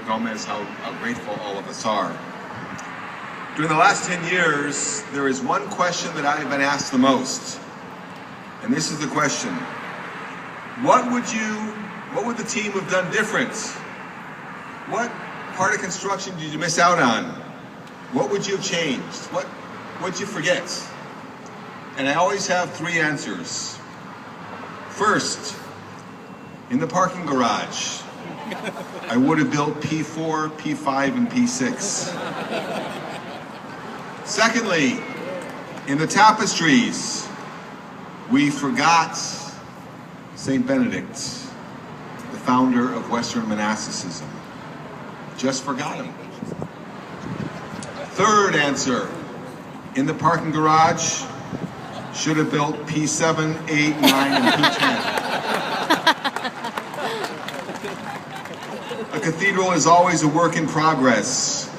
Gomez how grateful all of us are. During the last 10 years, there is one question that I've been asked the most. And this is the question. What would the team have done different? What part of construction did you miss out on? What would you have changed? What would you forget? And I always have three answers. First, in the parking garage, I would have built P4, P5, and P6. Secondly, in the tapestries, we forgot Saint Benedict, the founder of Western monasticism. Just forgot him. Third answer, in the parking garage, should have built P7, 8, 9, and P10. A cathedral is always a work in progress.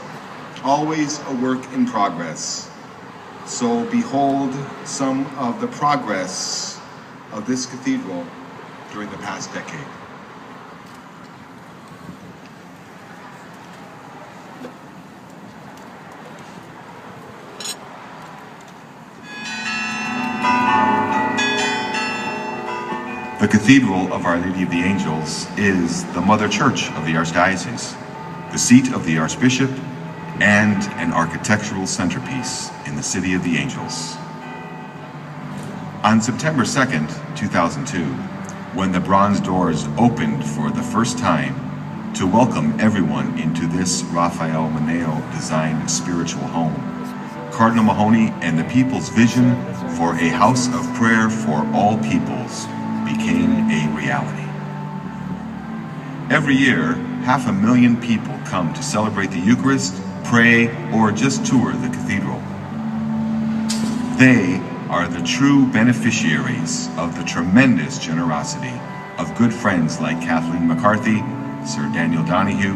Always a work in progress. So behold some of the progress of this cathedral during the past decade. The Cathedral of Our Lady of the Angels is the mother church of the Archdiocese, the seat of the Archbishop, and an architectural centerpiece in the City of the Angels. On September 2nd, 2002, when the bronze doors opened for the first time to welcome everyone into this Raphael Moneo designed spiritual home, Cardinal Mahoney and the people's vision for a house of prayer for all peoples became a reality. Every year, 500,000 people come to celebrate the Eucharist, pray, or just tour the cathedral. They are the true beneficiaries of the tremendous generosity of good friends like Kathleen McCarthy, Sir Daniel Donahue,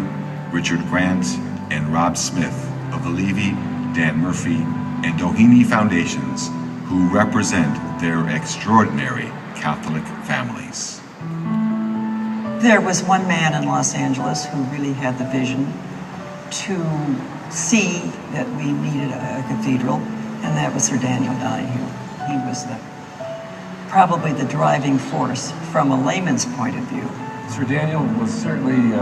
Richard Grant, and Rob Smith of the Levy, Dan Murphy, and Doheny Foundations, who represent their extraordinary Catholic families. There was one man in Los Angeles who really had the vision to see that we needed a cathedral, and that was Sir Daniel Donahue. He was probably the driving force from a layman's point of view. Sir Daniel was certainly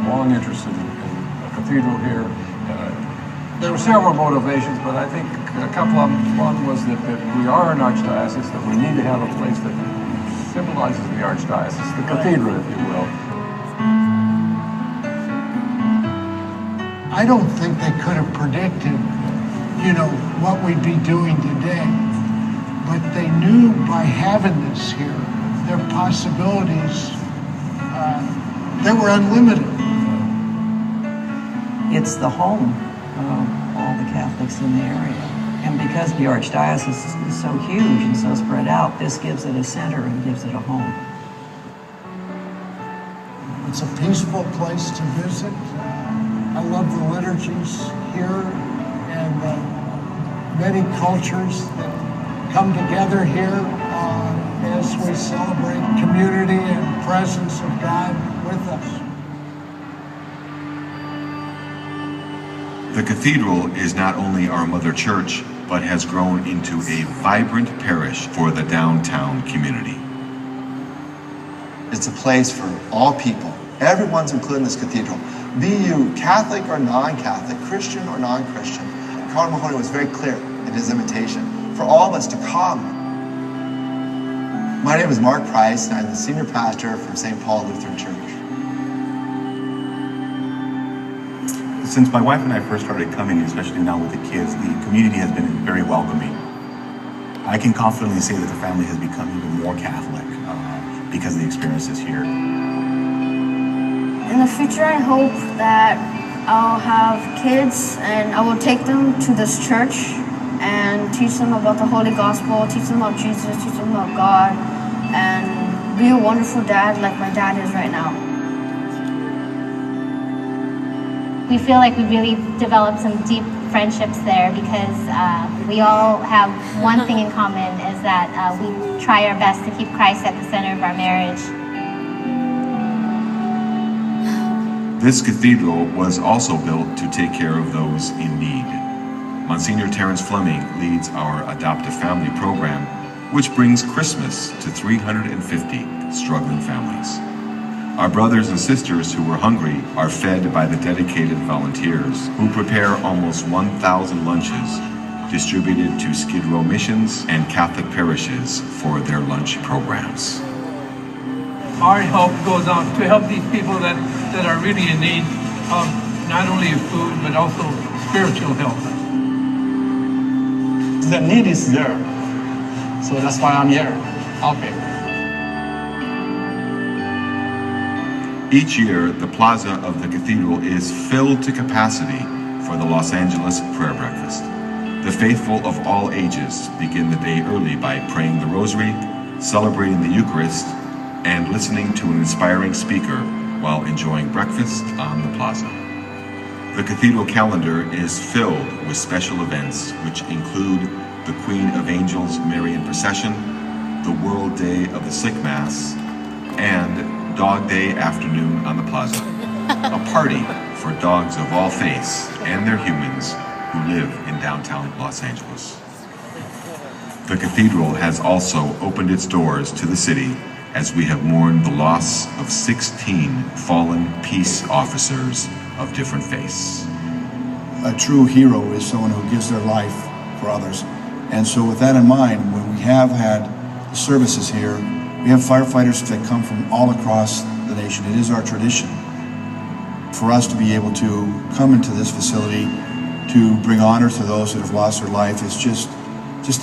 long interested in a cathedral here. There were several motivations, but I think a couple of them. One was that we are an archdiocese, that we need to have a place that symbolizes the archdiocese, the cathedral, if you will. I don't think they could have predicted, what we'd be doing today. But they knew by having this here, their possibilities, they were unlimited. It's the home of all the Catholics in the area. And because the Archdiocese is so huge and so spread out, this gives it a center and gives it a home. It's a peaceful place to visit. I love the liturgies here and the many cultures that come together here as we celebrate community and presence of God with us. The cathedral is not only our mother church, but has grown into a vibrant parish for the downtown community. It's a place for all people. Everyone's included in this cathedral. Be you Catholic or non-Catholic, Christian or non-Christian. Cardinal Mahoney was very clear in his invitation for all of us to come. My name is Mark Price, and I'm the senior pastor from St. Paul Lutheran Church. Since my wife and I first started coming, especially now with the kids, the community has been very welcoming. I can confidently say that the family has become even more Catholic because of the experiences here. In the future, I hope that I'll have kids and I will take them to this church and teach them about the Holy Gospel, teach them about Jesus, teach them about God, and be a wonderful dad like my dad is right now. We feel like we really developed some deep friendships there because we all have one thing in common, is that we try our best to keep Christ at the center of our marriage. This cathedral was also built to take care of those in need. Monsignor Terrence Fleming leads our Adoptive Family program, which brings Christmas to 350 struggling families. Our brothers and sisters who are hungry are fed by the dedicated volunteers who prepare almost 1,000 lunches distributed to Skid Row missions and Catholic parishes for their lunch programs. Our help goes out to help these people that are really in need of not only food, but also spiritual help. The need is there, so that's why I'm here, helping. Each year, the plaza of the cathedral is filled to capacity for the Los Angeles Prayer Breakfast. The faithful of all ages begin the day early by praying the rosary, celebrating the Eucharist, and listening to an inspiring speaker while enjoying breakfast on the plaza. The cathedral calendar is filled with special events which include the Queen of Angels Marian Procession, the World Day of the Sick Mass, and Dog Day afternoon on the plaza, a party for dogs of all faiths and their humans who live in downtown Los Angeles. The cathedral has also opened its doors to the city as we have mourned the loss of 16 fallen peace officers of different faiths. A true hero is someone who gives their life for others. And so with that in mind, when we have had services here, we have firefighters that come from all across the nation. It is our tradition for us to be able to come into this facility to bring honor to those that have lost their life. Is just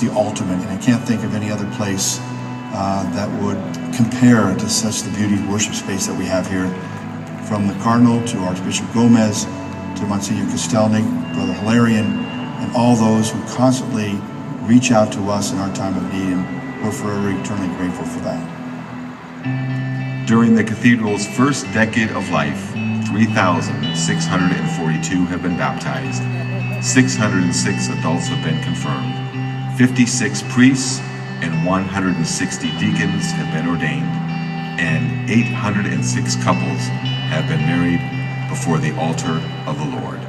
the ultimate, and I can't think of any other place that would compare to such the beauty worship space that we have here. From the Cardinal to Archbishop Gomez to Monsignor Kostelnik, Brother Hilarion, and all those who constantly reach out to us in our time of need, and we're forever eternally grateful for that. During the cathedral's first decade of life, 3,642 have been baptized, 606 adults have been confirmed, 56 priests and 160 deacons have been ordained, and 806 couples have been married before the altar of the Lord.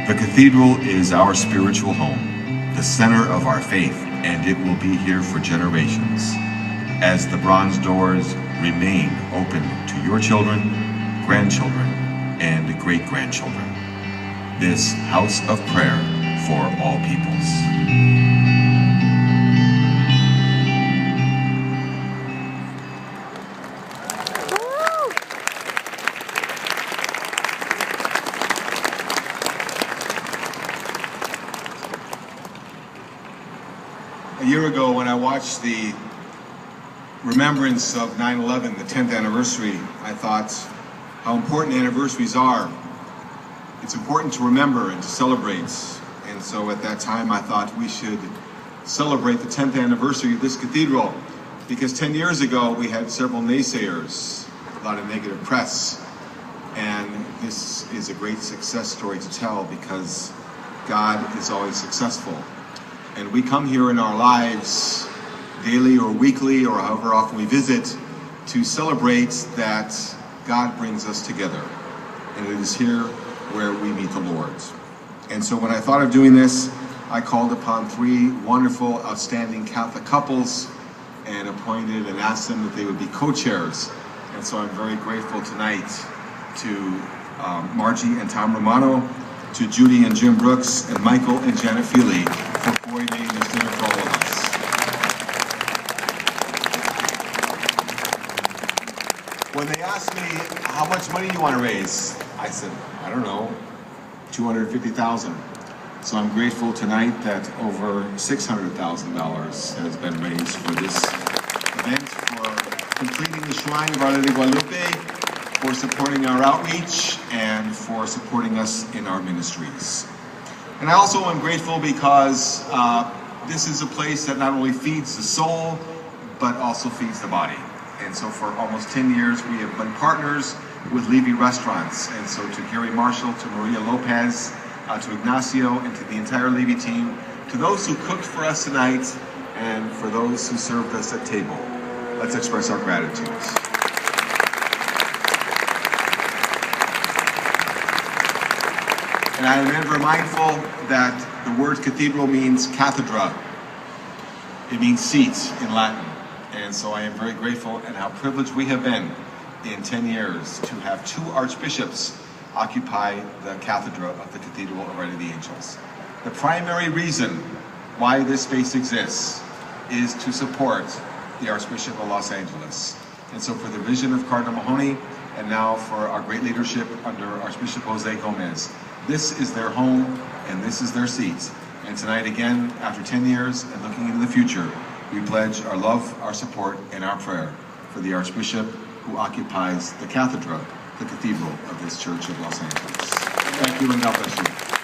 The cathedral is our spiritual home, the center of our faith, and it will be here for generations, as the bronze doors remain open to your children, grandchildren, and great-grandchildren. This house of prayer for all peoples. A year ago, when I watched the remembrance of 9/11, the 10th anniversary, I thought how important anniversaries are. It's important to remember and to celebrate. And so at that time, I thought we should celebrate the 10th anniversary of this cathedral, because 10 years ago, we had several naysayers, a lot of negative press. And this is a great success story to tell, because God is always successful. And we come here in our lives, daily or weekly or however often we visit, to celebrate that God brings us together. And it is here where we meet the Lord. And so when I thought of doing this, I called upon 3 wonderful, outstanding Catholic couples and appointed and asked them if they would be co-chairs. And so I'm very grateful tonight to Margie and Tom Romano, to Judy and Jim Brooks, and Michael and Janet Feely for coordinating this dinner for all of us. When they asked me, how much money do you want to raise? I said, I don't know, $250,000. So I'm grateful tonight that over $600,000 has been raised for this event, for completing the Shrine of Our Lady of Guadalupe, for supporting our outreach, and for supporting us in our ministries. And I also am grateful because this is a place that not only feeds the soul, but also feeds the body. And so for almost 10 years, we have been partners with Levy Restaurants. And so to Gary Marshall, to Maria Lopez, to Ignacio, and to the entire Levy team, to those who cooked for us tonight, and for those who served us at table, let's express our gratitude. And I am ever mindful that the word cathedral means cathedra. It means seat in Latin. And so I am very grateful and how privileged we have been in 10 years to have 2 archbishops occupy the cathedra of the Cathedral of Our Lady of the Angels. The primary reason why this space exists is to support the Archbishop of Los Angeles. And so for the vision of Cardinal Mahoney, and now for our great leadership under Archbishop Jose Gomez, this is their home and this is their seat. And tonight again, after 10 years and looking into the future, we pledge our love, our support, and our prayer for the Archbishop who occupies the cathedra, the cathedral of this Church of Los Angeles. Thank you and God bless you.